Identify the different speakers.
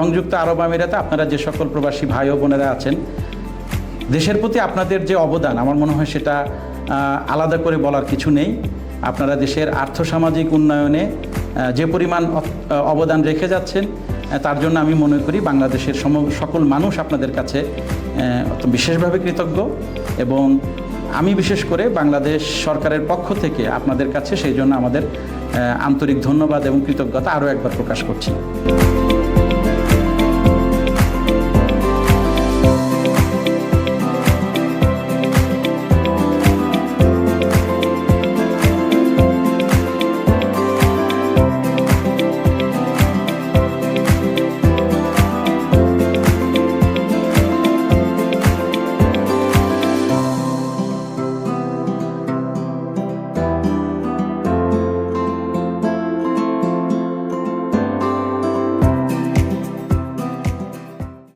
Speaker 1: সংযুক্ত আরব আমিরাতে আপনারা যে সকল প্রবাসী ভাই ও বোনেরা আছেন, দেশের প্রতি আপনাদের যে অবদান, আমার মনে হয় সেটা আলাদা করে বলার কিছু নেই। আপনারা দেশের আর্থসামাজিক উন্নয়নে যে পরিমাণ অবদান রেখে যাচ্ছেন, তার জন্য আমি মনে করি বাংলাদেশের সকল মানুষ আপনাদের কাছে বিশেষভাবে কৃতজ্ঞ, এবং আমি বিশেষ করে বাংলাদেশ সরকারের পক্ষ থেকে আপনাদের কাছে সেই জন্য আমাদের আন্তরিক ধন্যবাদ এবং কৃতজ্ঞতা আরও একবার প্রকাশ করছি।